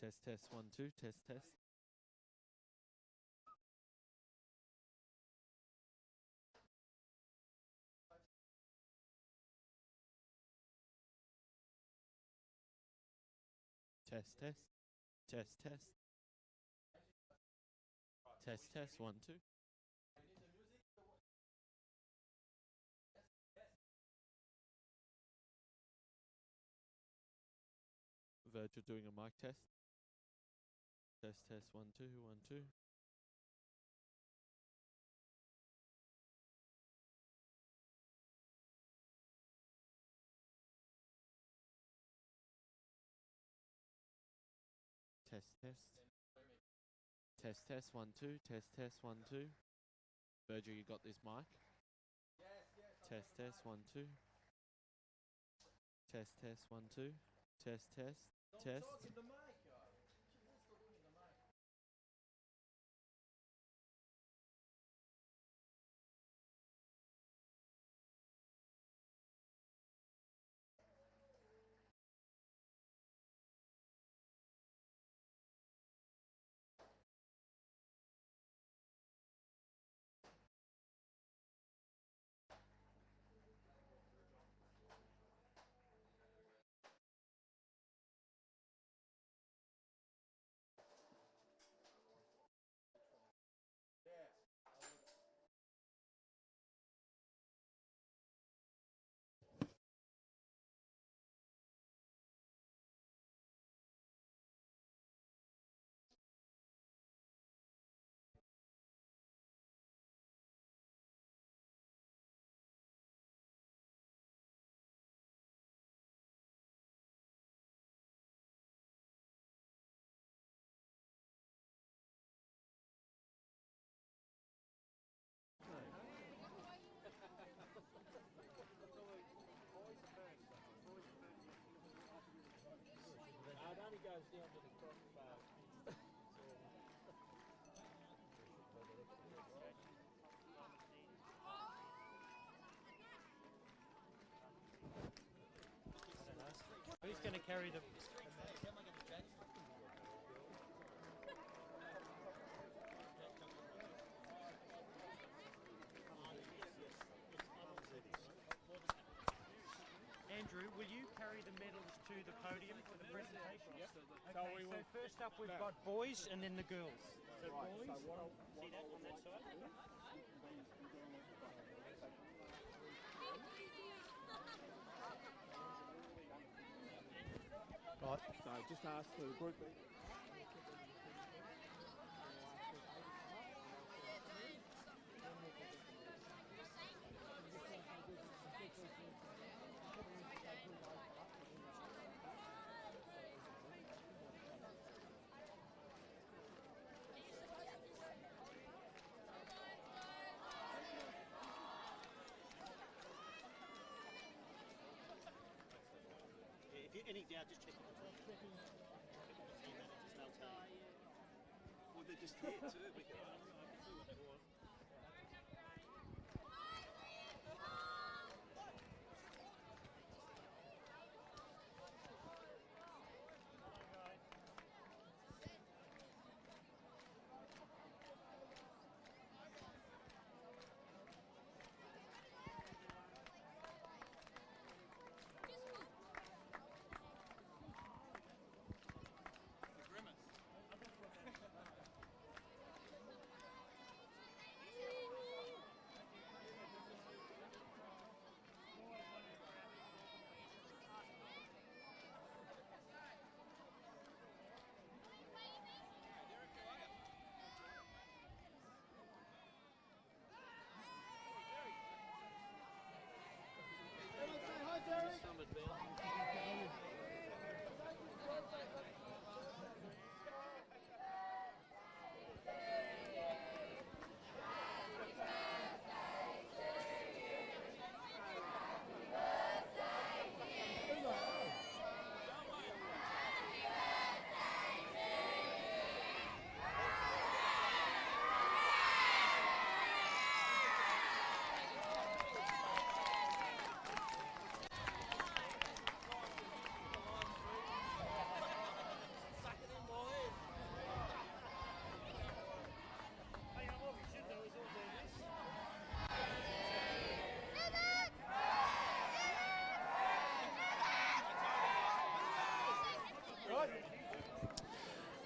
Test, test, 1, 2, test, test. Test, test. Test, test. Test, test, 1, 2. Virgil doing a mic test. Test, test, 1, 2, 1, 2. Test, test. Test, test, 1, 2. Test, test, 1, 2. Virgil, you got this mic? Test, test, 1, 2. Test, test, 1, 2. Test, test, test. It only goes down to the crossbar. Who's going to carry the... Andrew, will you carry the medals to the podium for the presentation? Yep. Okay, so first up we've got boys and then the girls. So right, boys, so see that on that side? Right, so just ask for the group. If you're any doubt, just check it. Well, they're just here too. We can...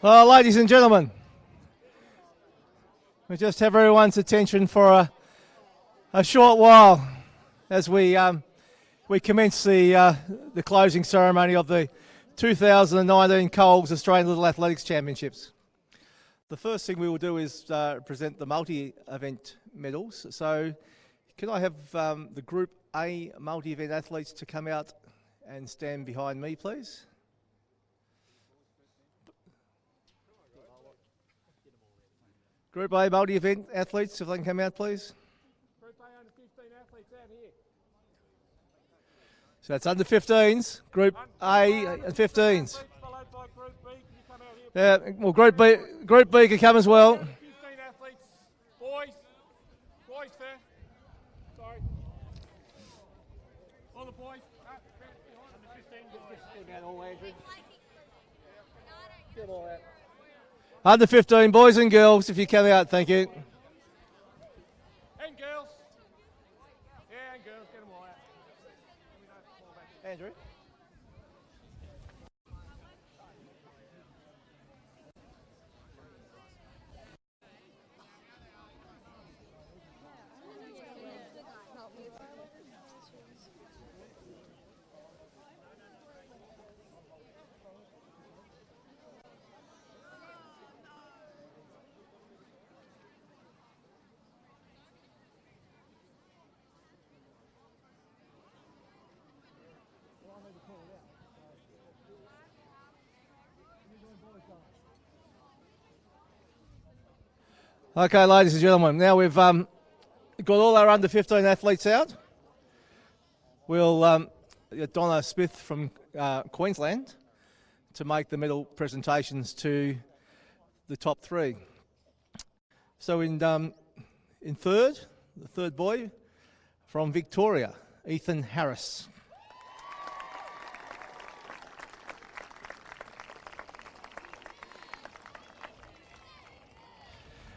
Well, ladies and gentlemen, we just have everyone's attention for a short while as we commence the closing ceremony of the 2019 Coles Australian Little Athletics Championships. The first thing we will do is present the multi-event medals. So can I have the Group A multi-event athletes to come out and stand behind me, please? Group A multi-event athletes, if they can come out, please. Group A under 15 athletes out here. So that's under 15s, Group A and 15s. Followed by Group B. Can you come out here? Yeah, well, Group B can come as well. 15 athletes. Boys. Boys there. Sorry. All the boys. Under 15 boys. Get them all, Andrew. Get them all out. Under 15 boys and girls, if you come out, thank you. And girls. Yeah, and girls. Get them all out. Andrew. Okay, ladies and gentlemen, now we've got all our under 15 athletes out. We'll get Donna Smith from Queensland to make the medal presentations to the top three. So in third, the third boy from Victoria, Ethan Harris.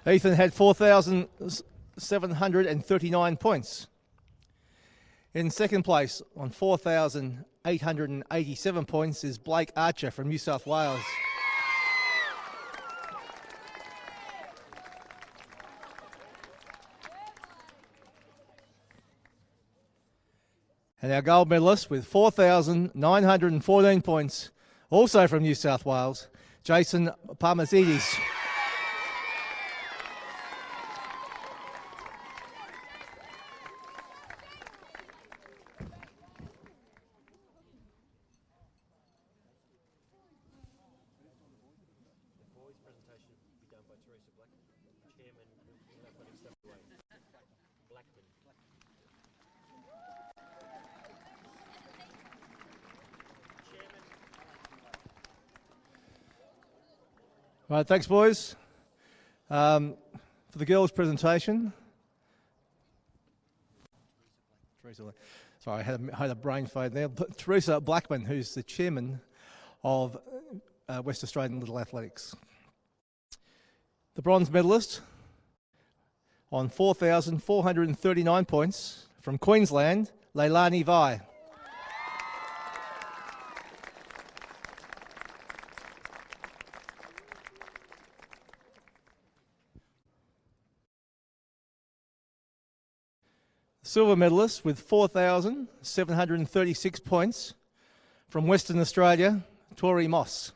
Ethan had 4,739 points. In second place on 4,887 points is Blake Archer from New South Wales. And our gold medalist with 4,914 points, also from New South Wales, Jason Parmazidis. Right, thanks, boys. For the girls' presentation. Sorry, I had a brain fade there. Teresa Blackman, who's the chairman of West Australian Little Athletics. The bronze medalist on 4,439 points from Queensland, Leilani Vai. Silver medalist with 4,736 points from Western Australia, Tori Moss.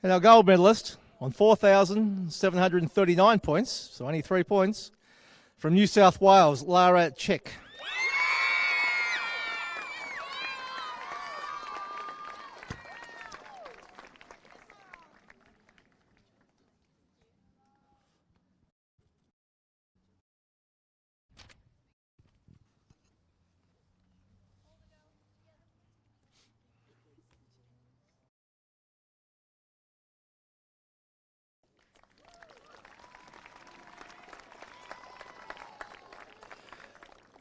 And our gold medalist on 4,739 points, so only 3 points, from New South Wales, Lara Check.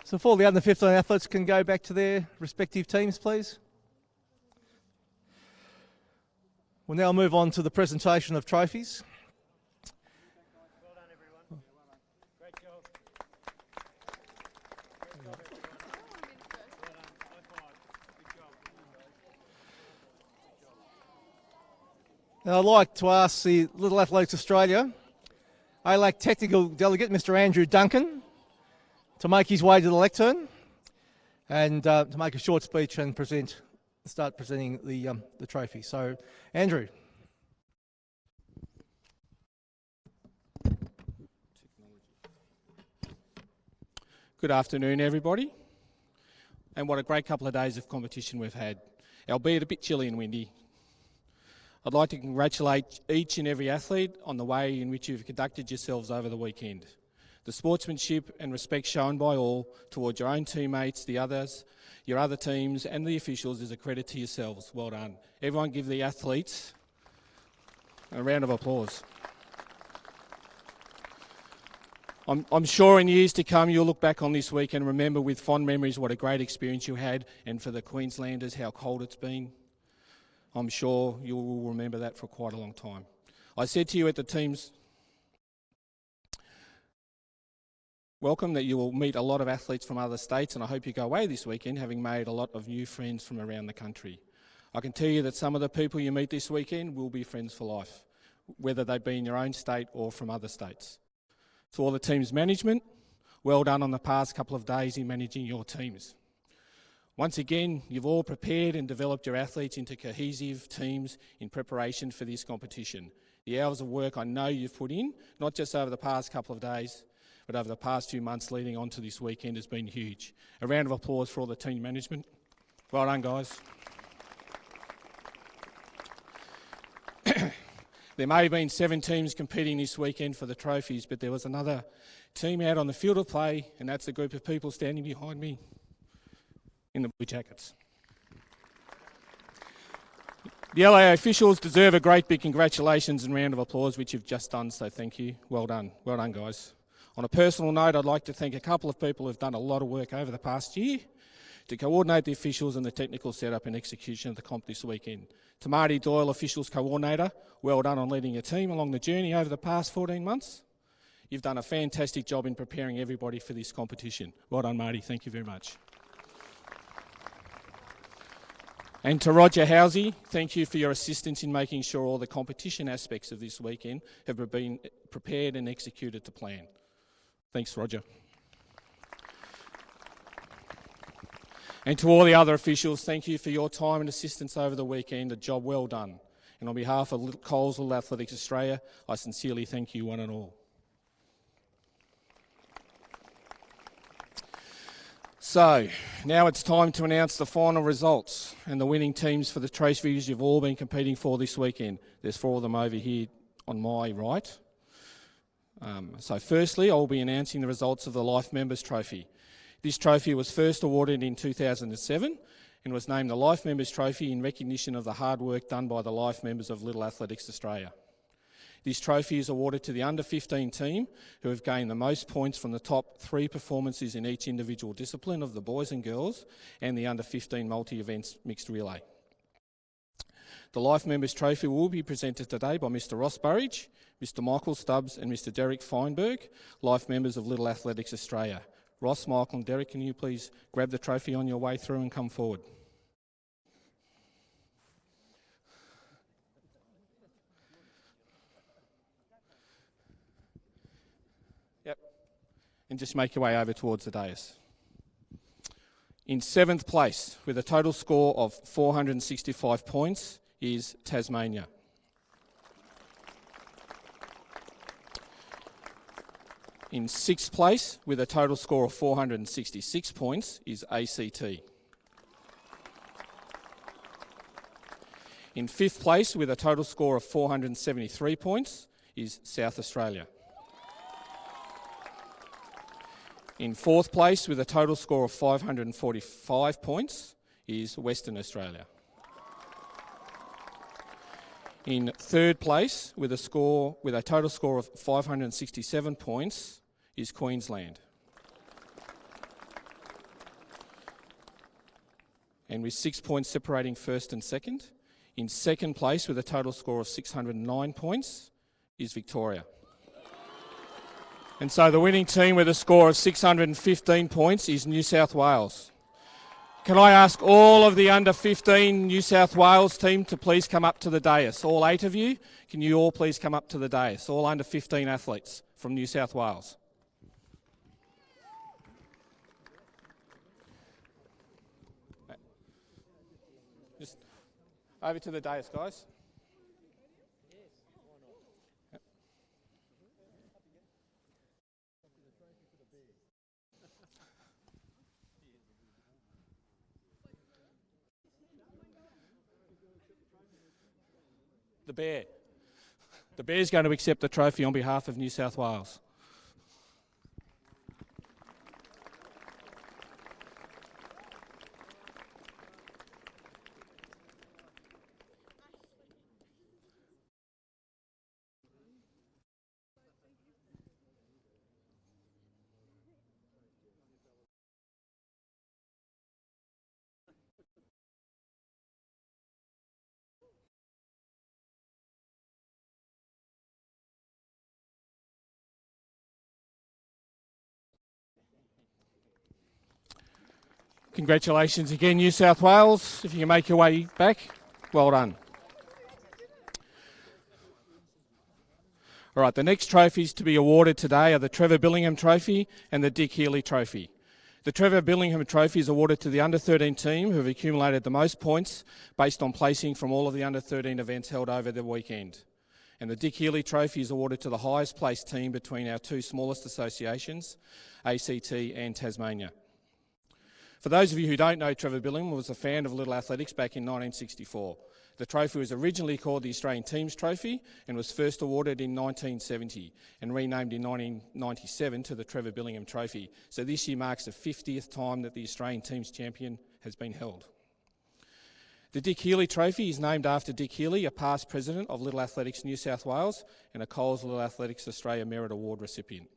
So if all the under 15 athletes can go back to their respective teams, please. We'll now move on to the presentation of trophies. Well done, everyone. Great job. And I'd like to ask the Little Athletics Australia ALAC Technical Delegate, Mr. Andrew Duncan, to make his way to the lectern and to make a short speech and start presenting the trophy. So, Andrew. Good afternoon, everybody. And what a great couple of days of competition we've had, albeit a bit chilly and windy. I'd like to congratulate each and every athlete on the way in which you've conducted yourselves over the weekend. The sportsmanship and respect shown by all towards your own teammates, the others, your other teams and the officials is a credit to yourselves. Well done. Everyone give the athletes a round of applause. I'm sure in years to come you'll look back on this week and remember with fond memories what a great experience you had, and for the Queenslanders how cold it's been. I'm sure you will remember that for quite a long time. I said to you at the team's welcome that you will meet a lot of athletes from other states, and I hope you go away this weekend having made a lot of new friends from around the country. I can tell you that some of the people you meet this weekend will be friends for life, whether they be in your own state or from other states. To all the team's management, well done on the past couple of days in managing your teams. Once again, you've all prepared and developed your athletes into cohesive teams in preparation for this competition. The hours of work I know you've put in, not just over the past couple of days, but over the past 2 months leading on to this weekend has been huge. A round of applause for all the team management. Well done, guys. There may have been 7 teams competing this weekend for the trophies, but there was another team out on the field of play, and that's the group of people standing behind me in the blue jackets. The LA officials deserve a great big congratulations and round of applause, which you've just done, so thank you. Well done. Well done, guys. On a personal note, I'd like to thank a couple of people who've done a lot of work over the past year to coordinate the officials and the technical setup and execution of the comp this weekend. To Marty Doyle, officials coordinator, well done on leading your team along the journey over the past 14 months. You've done a fantastic job in preparing everybody for this competition. Well done, Marty. Thank you very much. And to Roger Housey, thank you for your assistance in making sure all the competition aspects of this weekend have been prepared and executed to plan. Thanks, Roger. And to all the other officials, thank you for your time and assistance over the weekend. A job well done. And on behalf of Coles Little Athletics Australia, I sincerely thank you one and all. So, now it's time to announce the final results and the winning teams for the trophies you've all been competing for this weekend. There's 4 of them over here on my right. So firstly, I'll be announcing the results of the Life Members Trophy. This trophy was first awarded in 2007 and was named the Life Members Trophy in recognition of the hard work done by the Life Members of Little Athletics Australia. This trophy is awarded to the under-15 team who have gained the most points from the top 3 performances in each individual discipline of the boys and girls and the under-15 multi-events mixed relay. The Life Members Trophy will be presented today by Mr Ross Burridge, Mr Michael Stubbs and Mr Derek Feinberg, Life Members of Little Athletics Australia. Ross, Michael and Derek, can you please grab the trophy on your way through and come forward? Yep. And just make your way over towards the dais. In 7th place, with a total score of 465 points, is Tasmania. In 6th place, with a total score of 466 points, is ACT. In 5th place, with a total score of 473 points, is South Australia. In 4th place, with a total score of 545 points, is Western Australia. In 3rd place, with a total score of 567 points, is Queensland. And with 6 points separating 1st and 2nd, in 2nd place with a total score of 609 points is Victoria. And so the winning team with a score of 615 points is New South Wales. Can I ask all of the under 15 New South Wales team to please come up to the dais? All 8 of you, can you all please come up to the dais? All under 15 athletes from New South Wales. Just over to the dais, guys. The Bear. The Bear's going to accept the trophy on behalf of New South Wales. Congratulations again, New South Wales. If you can make your way back, well done. All right, the next trophies to be awarded today are the Trevor Billingham Trophy and the Dick Healy Trophy. The Trevor Billingham Trophy is awarded to the under-13 team who have accumulated the most points based on placing from all of the under-13 events held over the weekend. And the Dick Healy Trophy is awarded to the highest placed team between our 2 smallest associations, ACT and Tasmania. For those of you who don't know, Trevor Billingham was a fan of Little Athletics back in 1964. The trophy was originally called the Australian Teams Trophy and was first awarded in 1970 and renamed in 1997 to the Trevor Billingham Trophy. So this year marks the 50th time that the Australian Teams Champion has been held. The Dick Healy Trophy is named after Dick Healy, a past president of Little Athletics New South Wales and a Coles Little Athletics Australia Merit Award recipient.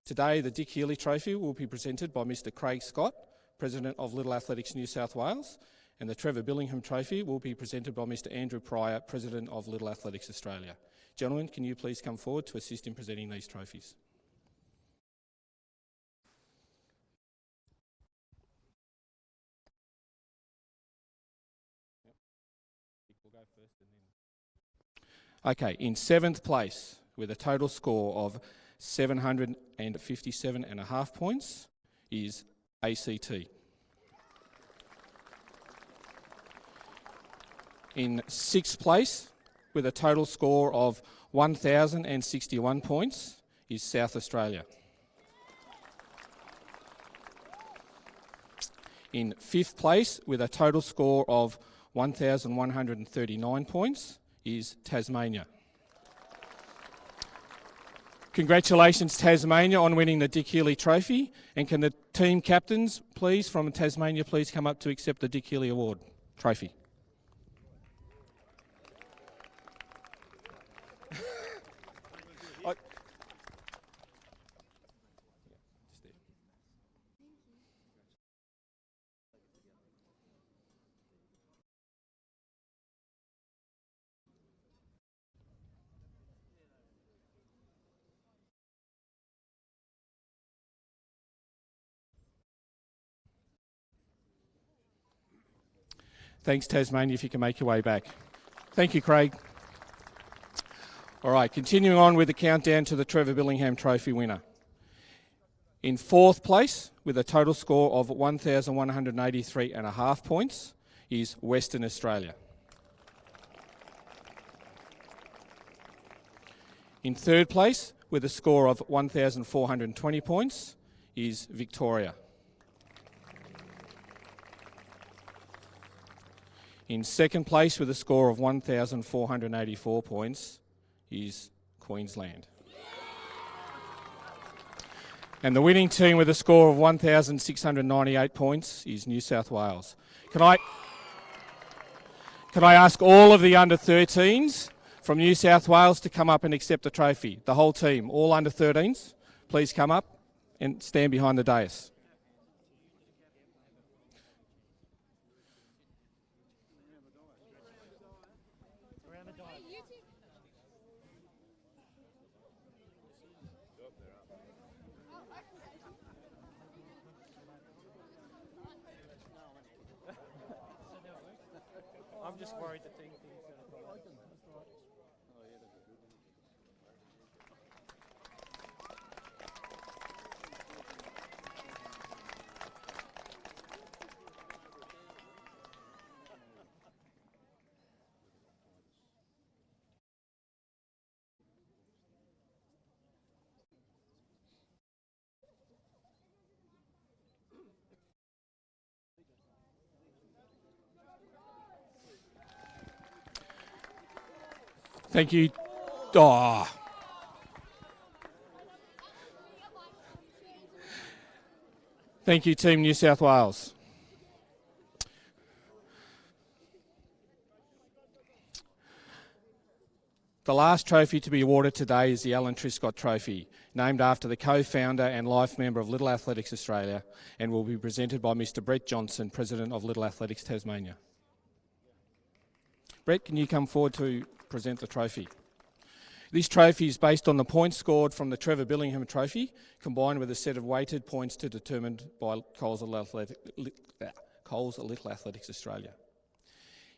Today, the Dick Healy Trophy will be presented by Mr. Craig Scott, President of Little Athletics New South Wales, and the Trevor Billingham Trophy will be presented by Mr. Andrew Pryor, President of Little Athletics Australia. Gentlemen, can you please come forward to assist in presenting these trophies? Okay, in 7th place with a total score of 757.5 points is ACT. In 6th place with a total score of 1,061 points is South Australia. In 5th place with a total score of 1,139 points is Tasmania. Congratulations, Tasmania, on winning the Dick Healy Trophy. And can the team captains, please, from Tasmania, please come up to accept the Dick Healy Award trophy. Thanks, Tasmania, if you can make your way back. Thank you, Craig. All right, continuing on with the countdown to the Trevor Billingham Trophy winner. In 4th place, with a total score of 1,183.5 points, is Western Australia. In 3rd place, with a score of 1,420 points, is Victoria. In 2nd place with a score of 1,484 points is Queensland. And the winning team with a score of 1,698 points is New South Wales. Can I ask all of the under-13s from New South Wales to come up and accept the trophy? The whole team, all under-13s, please come up and stand behind the dais. I'm just worried that things Thank you. Oh. Thank you, Team New South Wales. The last trophy to be awarded today is the Alan Triscott Trophy, named after the co-founder and life member of Little Athletics Australia, and will be presented by Mr. Brett Johnson, President of Little Athletics Tasmania. Brett, can you come forward to present the trophy? This trophy is based on the points scored from the Trevor Billingham Trophy, combined with a set of weighted points determined by Coles Little Athletics Australia.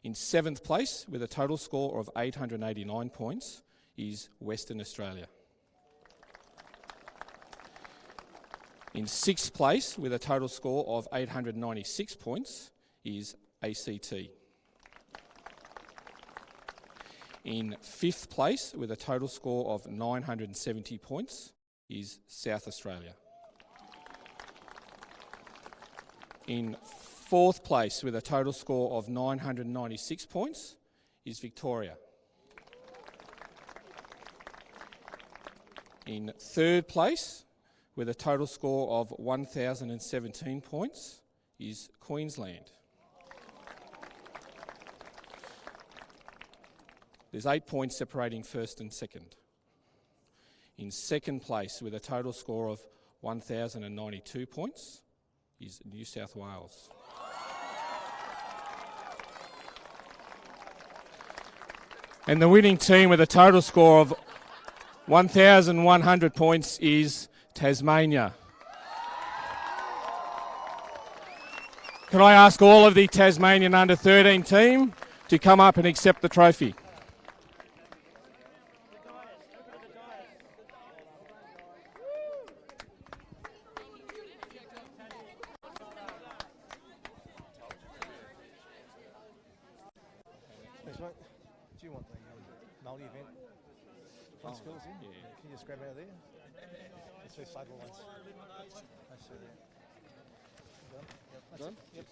In 7th place, with a total score of 889 points, is Western Australia. In 6th place, with a total score of 896 points, is ACT. In 5th place, with a total score of 970 points, is South Australia. In 4th place, with a total score of 996 points, is Victoria. In 3rd place, with a total score of 1,017 points, is Queensland. There's 8 points separating first and second. In 2nd place, with a total score of 1,092 points, is New South Wales. And the winning team with a total score of 1,100 points is Tasmania. Can I ask all of the Tasmanian under-13 team to come up and accept the trophy? Do you want the multi-event skills in? Yeah. Can you just grab out of there? It's two cycle ones. That's it. Done? Yep. Done? Yep.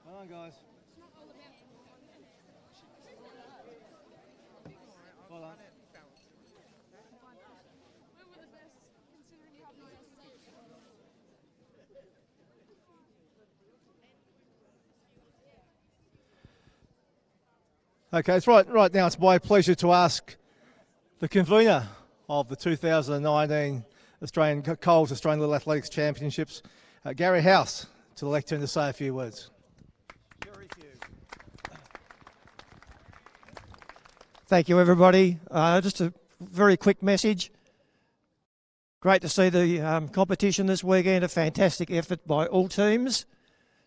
Come on, guys. Well done. Okay, it's right now. It's my pleasure to ask the convener of the 2019 Coles Australian Little Athletics Championships, Gary House, to the lectern to say a few words. Thank you, everybody. Just a very quick message. Great to see the competition this weekend, a fantastic effort by all teams.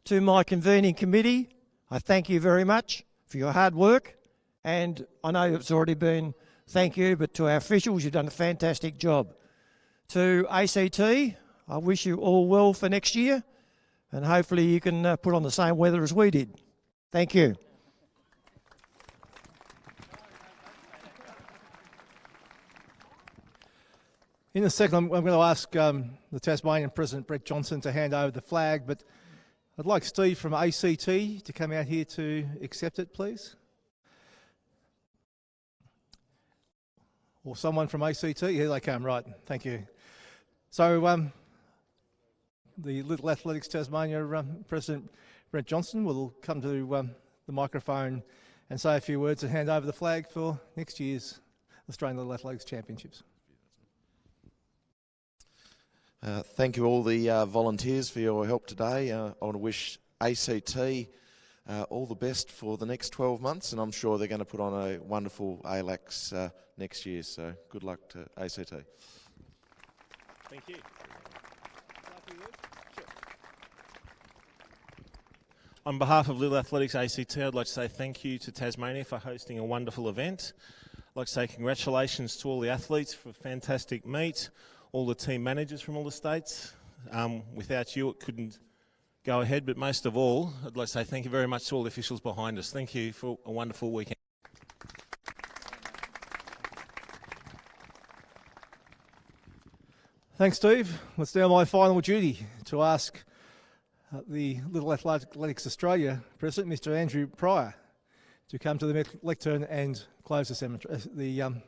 To my convening committee, I thank you very much for your hard work. And I know it's already been thank you, but to our officials, you've done a fantastic job. To ACT, I wish you all well for next year, and hopefully you can put on the same weather as we did. Thank you. In a second, I'm going to ask the Tasmanian President, Brett Johnson, to hand over the flag, but I'd like Steve from ACT to come out here to accept it, please. Or someone from ACT. Here they come, right. Thank you. So, the Little Athletics Tasmania President Brent Johnston will come to the microphone and say a few words and hand over the flag for next year's Australian Little Athletics Championships. Thank you all the volunteers for your help today. I want to wish ACT all the best for the next 12 months, and I'm sure they're going to put on a wonderful ALAX next year, so good luck to ACT. Thank you. On behalf of Little Athletics ACT, I'd like to say thank you to Tasmania for hosting a wonderful event. I'd like to say congratulations to all the athletes for a fantastic meet, all the team managers from all the states. Without you, it couldn't go ahead, but most of all, I'd like to say thank you very much to all the officials behind us. Thank you for a wonderful weekend. Thanks, Steve. It's now my final duty to ask the Little Athletics Australia President, Mr. Andrew Pryor, to come to the lectern and close the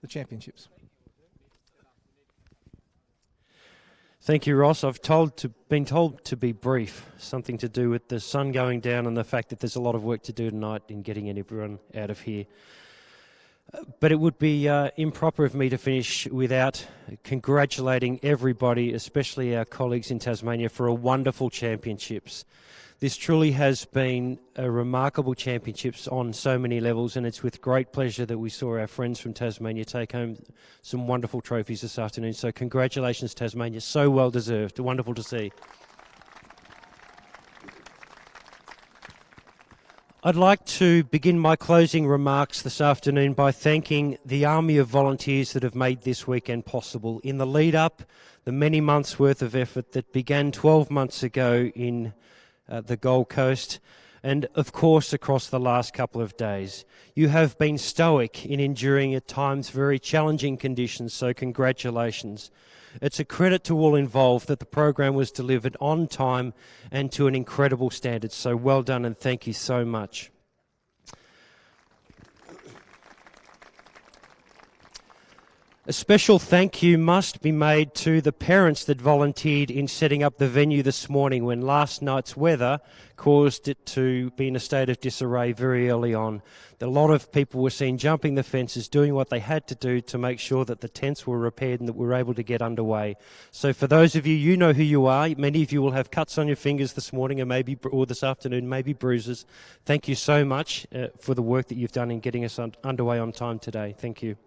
championships. Thank you, Ross. Been told to be brief, something to do with the sun going down and the fact that there's a lot of work to do tonight in getting everyone out of here. But it would be improper of me to finish without congratulating everybody, especially our colleagues in Tasmania, for a wonderful championships. This truly has been a remarkable championships on so many levels, and it's with great pleasure that we saw our friends from Tasmania take home some wonderful trophies this afternoon. So congratulations, Tasmania. So well deserved. Wonderful to see. I'd like to begin my closing remarks this afternoon by thanking the army of volunteers that have made this weekend possible. In the lead up, the many months worth of effort that began 12 months ago in the Gold Coast, and of course across the last couple of days. You have been stoic in enduring at times very challenging conditions, so congratulations. It's a credit to all involved that the program was delivered on time and to an incredible standard, so well done and thank you so much. A special thank you must be made to the parents that volunteered in setting up the venue this morning when last night's weather caused it to be in a state of disarray very early on. A lot of people were seen jumping the fences, doing what they had to do to make sure that the tents were repaired and that we were able to get underway. So for those of you, you know who you are. Many of you will have cuts on your fingers this morning or this afternoon, maybe bruises. Thank you so much for the work that you've done in getting us underway on time today. Thank you.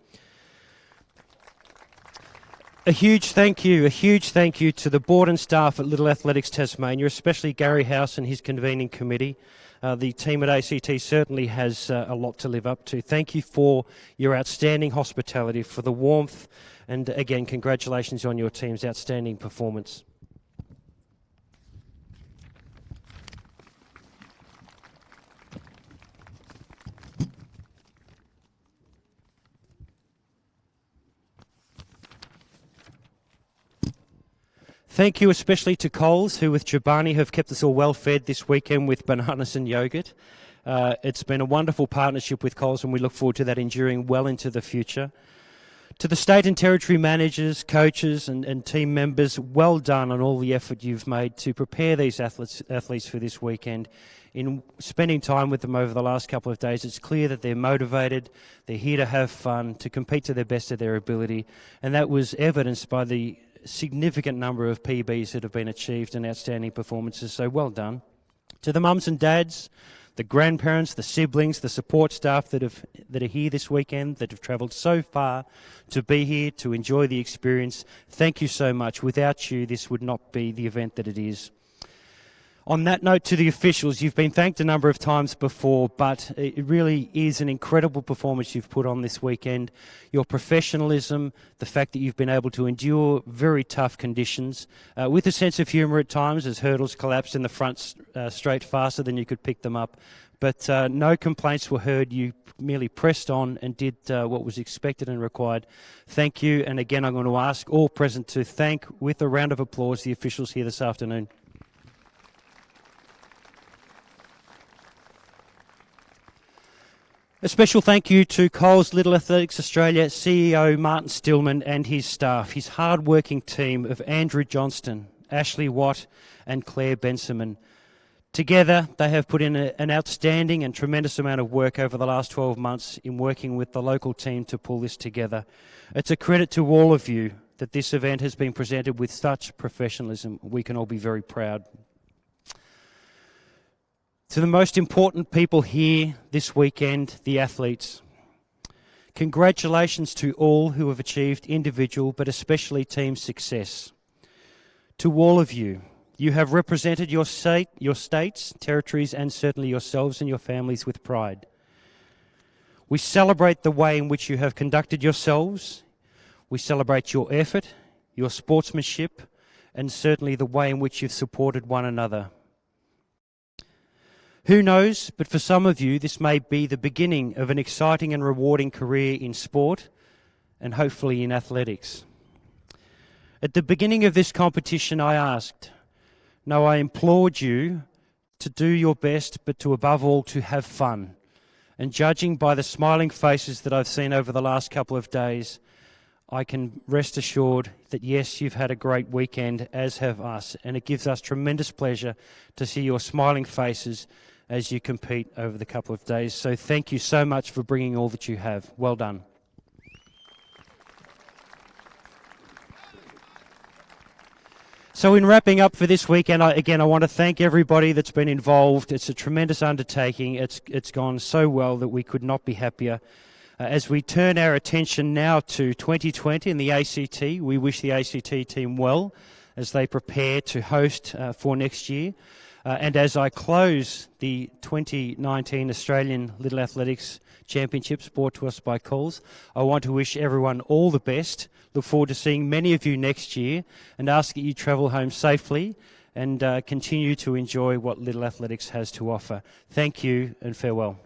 A huge thank you to the board and staff at Little Athletics Tasmania, especially Gary House and his convening committee. The team at ACT certainly has a lot to live up to. Thank you for your outstanding hospitality, for the warmth, and again, congratulations on your team's outstanding performance. Thank you especially to Coles, who with Chobani have kept us all well fed this weekend with bananas and yogurt. It's been a wonderful partnership with Coles and we look forward to that enduring well into the future. To the state and territory managers, coaches and team members, well done on all the effort you've made to prepare these athletes for this weekend. In spending time with them over the last couple of days, it's clear that they're motivated, they're here to have fun, to compete to the best of their ability, and that was evidenced by the significant number of PBs that have been achieved and outstanding performances, so well done. To the mums and dads, the grandparents, the siblings, the support staff that are here this weekend, that have travelled so far to be here, to enjoy the experience, thank you so much. Without you, this would not be the event that it is. On that note, to the officials, you've been thanked a number of times before, but it really is an incredible performance you've put on this weekend. Your professionalism, the fact that you've been able to endure very tough conditions, with a sense of humour at times as hurdles collapsed in the front straight faster than you could pick them up. But no complaints were heard. You merely pressed on and did what was expected and required. Thank you. And again, I'm going to ask all present to thank, with a round of applause, the officials here this afternoon. A special thank you to Coles Little Athletics Australia CEO Martin Stillman and his staff, his hard-working team of Andrew Johnston, Ashley Watt and Claire Bensaman. Together, they have put in an outstanding and tremendous amount of work over the last 12 months in working with the local team to pull this together. It's a credit to all of you that this event has been presented with such professionalism. We can all be very proud. To the most important people here this weekend, the athletes. Congratulations to all who have achieved individual but especially team success. To all of you, you have represented your states, territories and certainly yourselves and your families with pride. We celebrate the way in which you have conducted yourselves. We celebrate your effort, your sportsmanship and certainly the way in which you've supported one another. Who knows, but for some of you, this may be the beginning of an exciting and rewarding career in sport and hopefully in athletics. At the beginning of this competition, I asked, no, I implored you to do your best, but to above all, to have fun. And judging by the smiling faces that I've seen over the last couple of days, I can rest assured that yes, you've had a great weekend, as have us, and it gives us tremendous pleasure to see your smiling faces as you compete over the couple of days. So thank you so much for bringing all that you have. Well done. So in wrapping up for this weekend, I want to thank everybody that's been involved. It's a tremendous undertaking. It's gone so well that we could not be happier. As we turn our attention now to 2020 and the ACT, we wish the ACT team well as they prepare to host for next year. And as I close the 2019 Australian Little Athletics Championships brought to us by Coles, I want to wish everyone all the best. Look forward to seeing many of you next year and ask that you travel home safely and continue to enjoy what Little Athletics has to offer. Thank you and farewell.